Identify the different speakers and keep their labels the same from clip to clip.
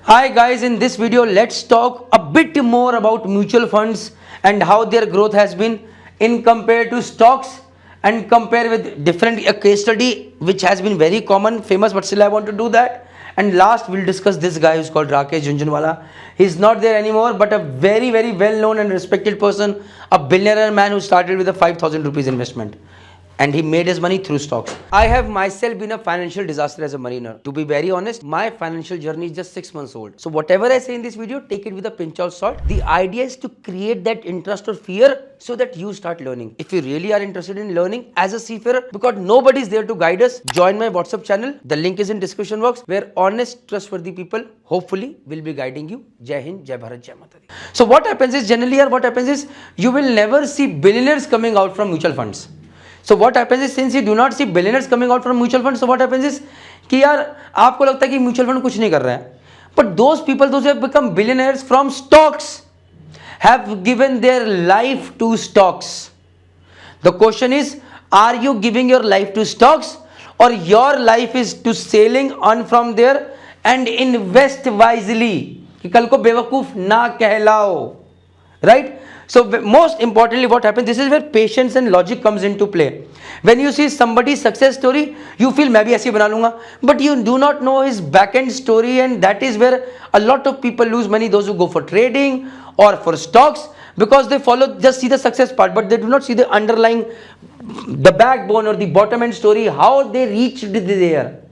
Speaker 1: Hi guys, in this video let's talk a bit more about mutual funds and how their growth has been in compared to stocks and compare with different case study which has been very common, famous, but still I want to do that. And last we'll discuss this guy who's called Rakesh Jhunjhunwala. He's not there anymore, but a very well known and respected person, a billionaire man who started with a 5,000 rupees investment. And he made his money through stocks. I have myself been a financial disaster as a mariner. To be very honest, my financial journey is just 6 months old. So whatever I say in this video, take it with a pinch of salt. The idea is to create that interest or fear so that you start learning. If you really are interested in learning as a seafarer, because nobody is there to guide us, join my WhatsApp channel. The link is in description box, where honest, trustworthy people hopefully will be guiding you. Jai Hind, Jai Bharat, Jai Mata Di. So what happens is generally, what happens is you will never see billionaires coming out from mutual funds. So what happens is, since you do not see billionaires coming out from mutual funds, so what happens is कि यार आपको लगता है कि mutual fund कुछ नहीं कर रहा है, but those people, those who have become billionaires from stocks, have given their life to stocks. The question is, are you giving your life to stocks, or your life is to sailing on from there and invest wisely? कि कल को बेवकूफ ना कहलाओ, right? So most importantly, what happens, this is where patience and logic comes into play. When you see somebody's success story, you feel मैं भी ऐसे बना लूंगा, but you do not know his back end story, and that is where a lot of people lose money. Those who go for trading or for stocks, because they just see the success part, but they do not see the underlying, the backbone or the bottom end story, how they reached there.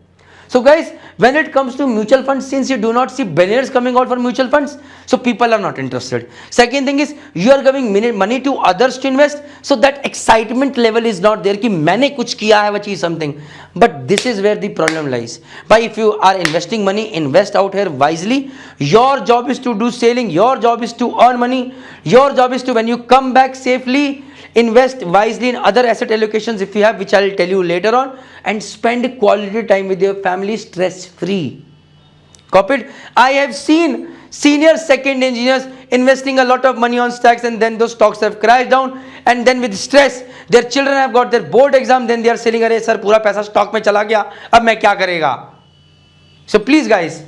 Speaker 1: So guys, when it comes to mutual funds, since you do not see billionaires coming out for mutual funds, so people are not interested. Second thing is, you are giving money to others to invest, so that excitement level is not there कि मैंने कुछ किया है, achieve something. But this is where the problem lies. But if you are investing money, invest out here wisely. Your job is to do sailing. Your job is to earn money. Your job is to, when you come back safely, invest wisely in other asset allocations if you have, which I'll tell you later on, and spend quality time with your family stress free. Copied? I have seen senior second engineers investing a lot of money on stocks, and then those stocks have crashed down, and then with stress their children have got their board exam, then they are saying, अरे sir पूरा पैसा stock में चला गया, अब मैं क्या करेगा? So please guys,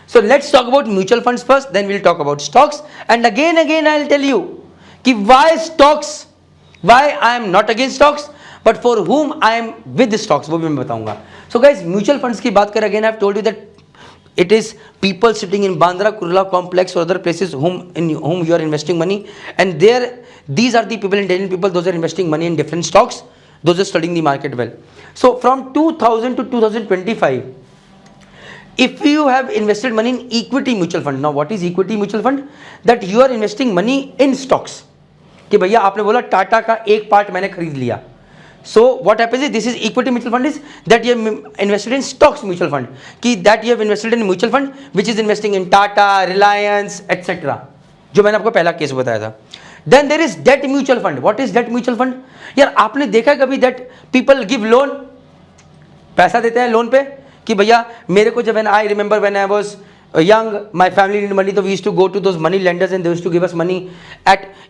Speaker 1: so let's talk about mutual funds first, then we'll talk about stocks. And again I'll tell you कि why stocks, why I am not against stocks, but for whom I am with the stocks, वो भी मैं बताऊंगा. So guys, mutual funds की बात करें, again I have told you that it is people sitting in Bandra Kurla complex or other places whom you are investing money, and these are the people, intelligent people, those are investing money in different stocks, those are studying the market well. So from 2000 to 2025, if you have invested money in equity mutual fund, now what is equity mutual fund? That you are investing money in stocks. कि भैया आपने बोला टाटा का एक part मैंने खरीद लिया. So what happens is, this is equity mutual fund is that you have invested in stocks mutual fund, कि that you have invested in mutual fund which is investing in Tata, Reliance, etc. जो मैंने आपको पहला case बताया था. Then there is debt mutual fund. What is debt mutual fund? यार आपने देखा कभी that people give loan, पैसा देते हैं लोन पे कि भैया मेरे को जब I remember when I was young, my family needed money, so we used to go to those money lenders and they used to give us money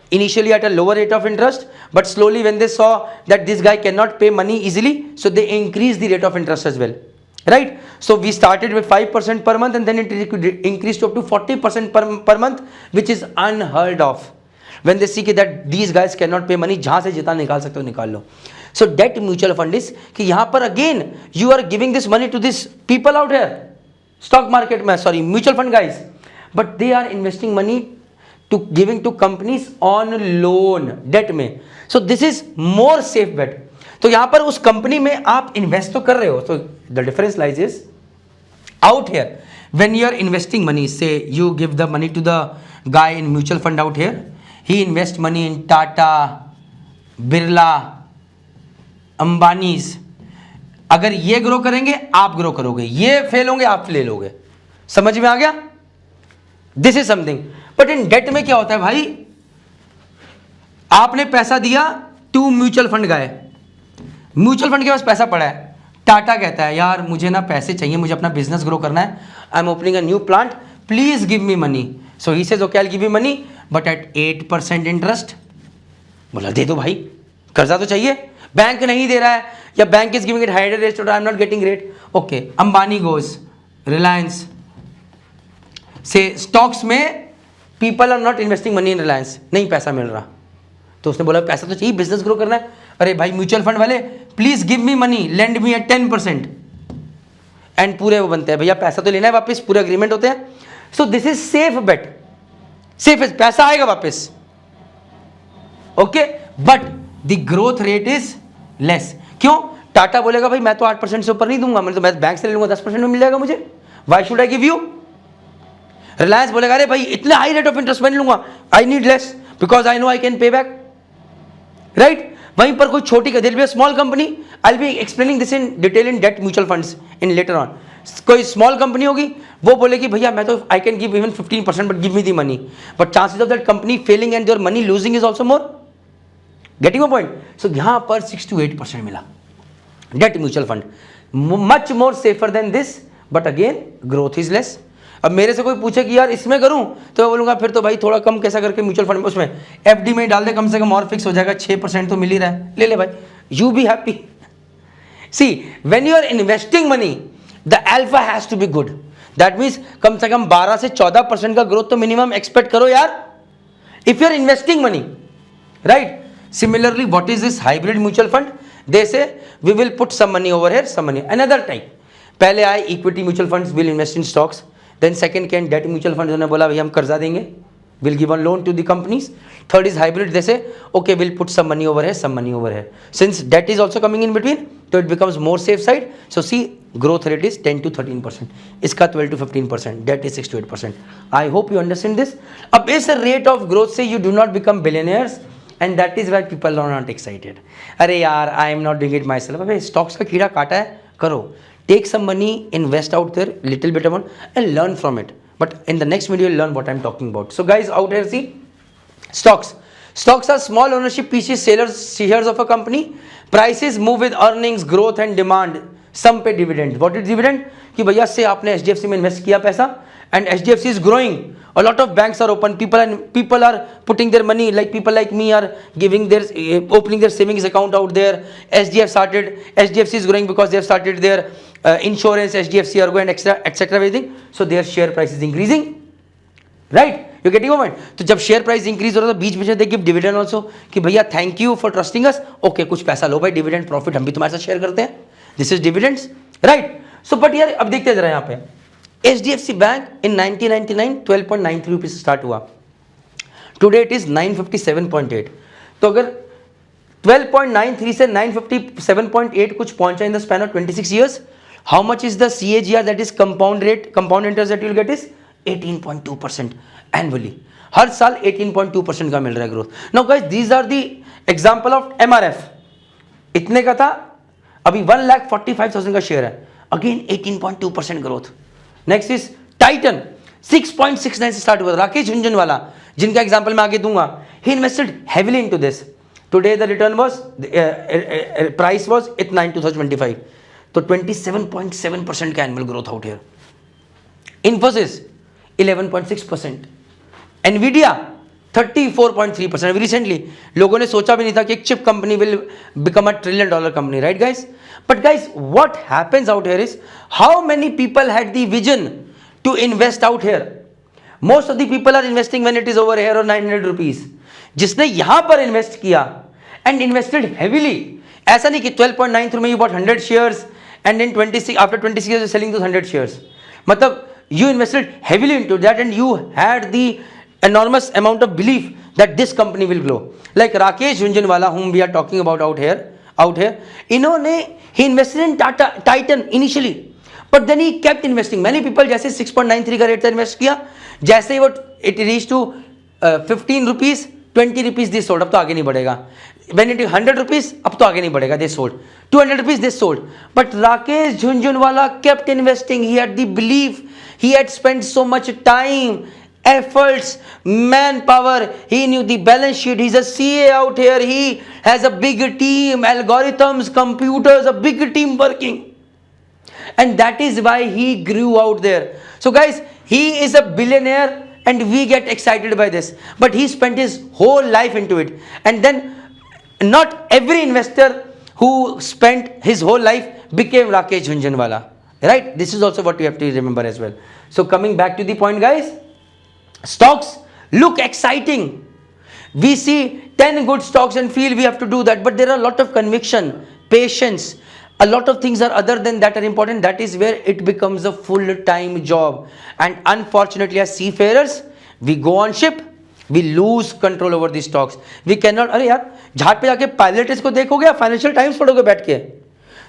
Speaker 1: initially at a lower rate of interest, but slowly when they saw that this guy cannot pay money easily, so they increased the rate of interest as well, right? So we started with 5% per month, and then it increased to up to 40% per month, which is unheard of. When they see that these guys cannot pay money, जहाँ से जितना निकाल सकते हो निकाल लो. So debt mutual fund is कि यहाँ पर again you are giving this money to these people out here, stock market में, sorry, mutual fund guys, but they are investing money to giving to companies on loan, debt में. So this is more safe bet. तो यहाँ पर उस company में आप invest तो कर रहे हो. So the difference lies is out here, when you are investing money, say you give the money to the guy in mutual fund out here, he invest money in Tata, Birla, Ambani's. अगर ये grow करेंगे आप grow करोगे, ये fail होंगे आप fail होगे. समझ में आ गया? This is something. But in debt में क्या होता है भाई, आपने पैसा दिया टू म्यूचुअल फंड गए, म्यूचुअल फंड के पास पैसा पड़ा है, टाटा कहता है यार मुझे ना पैसे चाहिए, मुझे अपना बिजनेस ग्रो करना है, I am opening a new plant, please give me money. So he says okay I will give you money but at 8% interest. बोला दे दो भाई, कर्जा तो चाहिए, बैंक नहीं दे रहा है, या bank is giving it higher rate, I am not getting rate. Okay, Ambani goes, Reliance, से स्टॉक्स में people are not investing money in Reliance, नहीं पैसा मिल रहा, तो उसने बोला पैसा तो चाहिए, बिजनेस ग्रो करना है। अरे भाई म्यूचुअल फंड वाले please give me money, lend me at 10%, and पूरे वो बनते हैं, भैया पैसा तो लेना है वापस, पूरे अग्रीमेंट होते हैं। So this is safe bet, safe है, पैसा आएगा वापस, okay, but the growth rate is less. क्यों? टाटा बोलेगा भाई मैं तो 8% से ऊपर नहीं दूंगा, मैं बैंक से ले लूंगा, 10% में मिल जाएगा मुझे, why should I give you. Reliance बोलेगा अरे भाई इतने हाई रेट ऑफ इंटरेस्ट में नहीं लूंगा, I need less because I know I can pay back, right. वहीं पर कोई छोटी there be a small company, I will be explaining this in detail in debt mutual funds in later on. कोई small company होगी, वो बोलेगी भैया मैं तो I can give even 15% but give me the money, but chances of that company failing and your money losing is also more. Getting my point? So यहां पर 6 to 8% मिला debt mutual fund, much more safer than this, but again growth is less. अब मेरे से कोई पूछे कि यार इसमें करूं, तो मैं बोलूंगा फिर तो भाई थोड़ा कम कैसा करके म्यूचुअल फंड में उसमें एफडी में डाल दे, कम से कम और फिक्स हो जाएगा, 6% तो मिल ही रहा है, ले ले भाई, you be happy. See when you are investing money the alpha has to be good, that means कम से कम 12 से 14% का ग्रोथ तो मिनिमम एक्सपेक्ट करो यार, if you are investing money, right. Similarly, what is this hybrid mutual fund? They say we will put some money over here, some money another type. पहले आए equity mutual funds will invest in stocks, then second came debt mutual funds, उन्होंने बोला भैया हम कर्जा देंगे, will give a loan to the companies. Third is hybrid, they say okay we'll put some money over here, some money over here. Since debt is also coming in between, so it becomes more safe side. So see growth rate is 10 to 13%, इसका 12 to 15%, debt is 6 to 8%. I hope you understand this. अब इस rate of growth से you do not become billionaires. And that is why people are not excited. अरे यार I am not doing it myself. अबे stocks का कीड़ा काटा है, करो. Take some money, invest out there, little bit amount, and learn from it. But in the next video, you'll learn what I'm talking about. So guys, out here, see, stocks. Stocks are small ownership pieces, shares of a company. Prices move with earnings, growth, and demand. Some pay dividend. What is dividend? कि भैया से आपने HDFC में invest किया पैसा, and HDFC is growing. A lot of banks are open. People are putting their money. Like people like me are giving their opening their savings account out there. HDFC is growing because they have started their insurance, HDFC Ergo and etc. Everything. So their share price is increasing. Right? You getting my point? तो जब share price increase हो रहा है तो बीच में they give dividend also कि भैया thank you for trusting us. Okay, कुछ पैसा लो भाई, dividend profit हम भी तुम्हारे साथ share करते हैं. This is dividends, right? So but यार अब देखते जरा यहाँ पे HDFC Bank in 1999 12.93 rupees start हुआ, टुडे इट इज 957.8। तो अगर 12.93 से 957.8 कुछ पहुंचा in the span of 26 years, how much is the CAGR, that is compound rate, compound interest that you will get is 18.2% annually. हर साल 18.2% का मिल रहा है growth. Now guys these are the example of MRF, इतने का था, अभी 1,45,000 का शेयर है, again 18.2% growth. Next is Titan, 6.69 से स्टार्ट हुआ, राकेश झुंझुनवाला जिनका एग्जांपल मैं आगे दूंगा, he invested heavily into this, today the return was price was at 9 2025, तो 27.7% का annual growth out here. Infosys 11.6%, Nvidia 34.3%। Recently लोगों ने सोचा भी नहीं था कि एक chip company will become $1 trillion company, right guys? But guys, what happens out here is, how many people had the vision to invest out here? Most of the people are investing when it is over here or 900 rupees. जिसने यहाँ पर invest किया and invested heavily, ऐसा नहीं कि 12.93 में you bought 100 shares and then 26 after 26 years you're selling those 100 shares. मतलब you invested heavily into that and you had the enormous amount of belief that this company will grow. Like Rakesh Jhunjhunwala, whom we are talking about out here, इन्होंने he invested in Titan initially, but then he kept investing. Many people जैसे 6.93 का rate था invest किया, जैसे ही वो it reached to 15 rupees, 20 rupees they sold, अब तो आगे नहीं बढ़ेगा. When it is 100 rupees, अब तो आगे नहीं बढ़ेगा, they sold. 200 rupees they sold. But Rakesh Jhunjhunwala kept investing. He had the belief. He had spent so much time, efforts, manpower. He knew the balance sheet. He's a CA out here. He has a big team, algorithms, computers, a big team working. And that is why he grew out there. So guys, he is a billionaire and we get excited by this. But he spent his whole life into it. And then not every investor who spent his whole life became Rakesh Jhunjhunwala. Right? This is also what you have to remember as well. So coming back to the point, guys, stocks look exciting. We see 10 good stocks and feel we have to do that, but there are a lot of conviction, patience, a lot of things are other than that are important. That is where it becomes a full-time job. And unfortunately, as seafarers, we go on ship, we lose control over the stocks. We cannot, अरे यार जहाज पे जाके pilot इसको देखोगे या financial times पढ़ोगे बैठ के?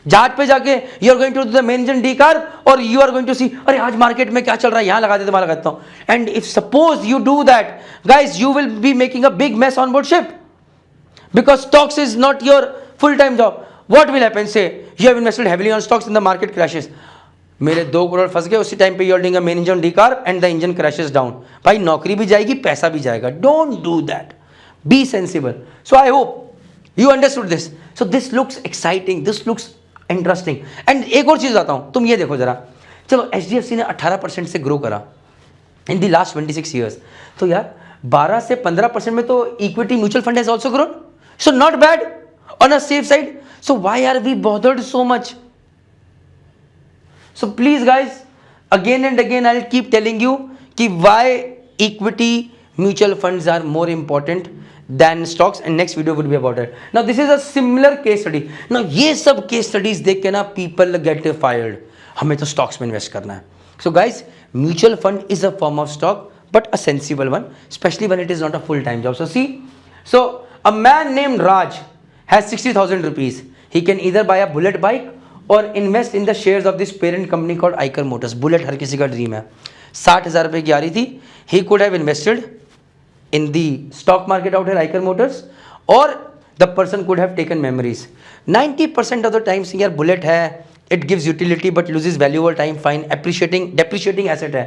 Speaker 1: जहाज पे जाके you are going to the main engine decarb और you are going to see अरे आज मार्केट में क्या चल रहा है, यहां लगा देते वहां लगाता हूं. And if suppose you do that, guys, you will be making a big mess on board ship because stocks is not your full time job. What will happen? Say you have invested heavily on stocks and the market crashes. मेरे 2 करोड़ फंस गए उसी time पे, you are doing a main engine decarb and the engine crashes down. भाई नौकरी भी जाएगी, पैसा भी जाएगा. Don't do that. Be sensible. So I hope you understood this. So this looks exciting, this looks interesting. And एक और चीज बताता हूं, तुम ये देखो जरा. चलो HDFC ने 18% से ग्रो करा इन द लास्ट 26 ईयर्स. तो यार 12 से 15% में तो equity mutual fund has also grown. So not bad, on a safe side. So why are we bothered so much? So please guys, again and again I'll keep telling you कि why equity mutual funds are more important than stocks, and next video would be about it. Now this is a similar case study. Now ये सब case studies देख के ना people get fired. हमें तो stocks में invest करना है. So guys, mutual fund is a form of stock, but a sensible one, especially when it is not a full-time job. So see, so a man named Raj has 60,000 rupees. He can either buy a bullet bike or invest in the shares of this parent company called Eicher Motors. Bullet हर किसी का dream है. 60,000 रुपए की आ रही थी. He could have invested in the stock market out here, Eicher Motors, or the person could have taken memories. 90% of the times यार bullet है, it gives utility but loses value over time. Fine. Depreciating asset है.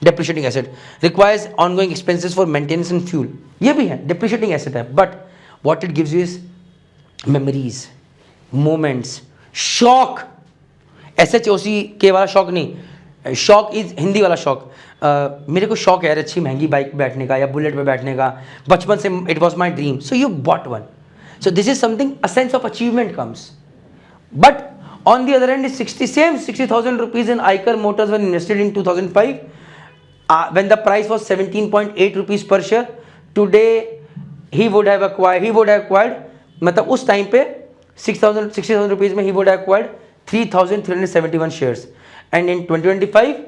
Speaker 1: Depreciating asset requires ongoing expenses for maintenance and fuel. ये भी है depreciating asset है, but what it gives you is memories, moments, shock. SHOCK वाला शौक नहीं, शौक is Hindi वाला शौक. मेरे को शौक है यार अच्छी महंगी बाइक पे बैठने का या बुलेट पे बैठने का. बचपन से it was my dream, so you bought one. So this is something, a sense of achievement comes. But on the other and is 60,000 rupees in Eicher Motors when invested in 2005, when the price was 17.8 rupees per share. Today he would have acquired मतलब उस time पे 60,000 rupees में he would have acquired 3,371 shares, and in 2025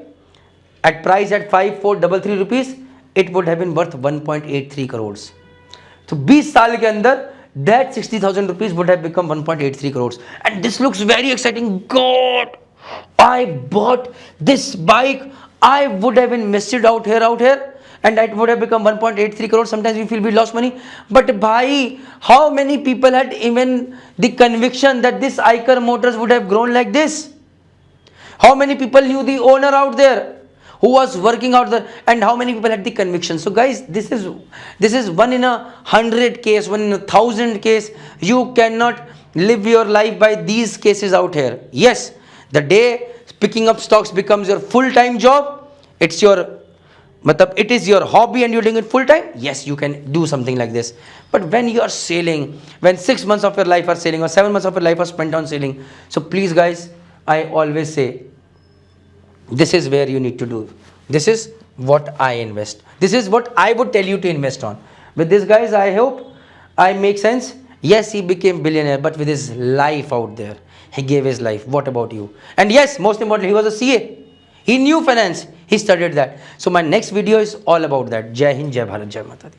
Speaker 1: at price at 5,433 rupees it would have been worth 1.83 crores. तो 20 साल के अंदर that 60,000 rupees would have become 1.83 crores, and this looks very exciting. God, I bought this bike, I would have invested out here, and it would have become 1.83 crores. Sometimes we feel we lost money, but bhai, how many people had even the conviction that this Eicher Motors would have grown like this? How many people knew the owner out there who was working out there, and how many people had the conviction? So guys, this is 1 in 100 case, 1 in 1,000 case. You cannot live your life by these cases out here. Yes, the day picking up stocks becomes your full-time job, it's your it is your hobby and you're doing it full time, yes, you can do something like this. But when you are sailing, when 6 months of your life are sailing or 7 months of your life are spent on sailing, so please guys, I always say this is where you need to do. This is what I invest. This is what I would tell you to invest on. With this guys, I hope I make sense. Yes, he became billionaire, but with his life out there, he gave his life. What about you? And yes, most importantly, he was a CA. He knew finance. He studied that. So my next video is all about that. Jai Hind, Jai Bharat, Jai Mata Di.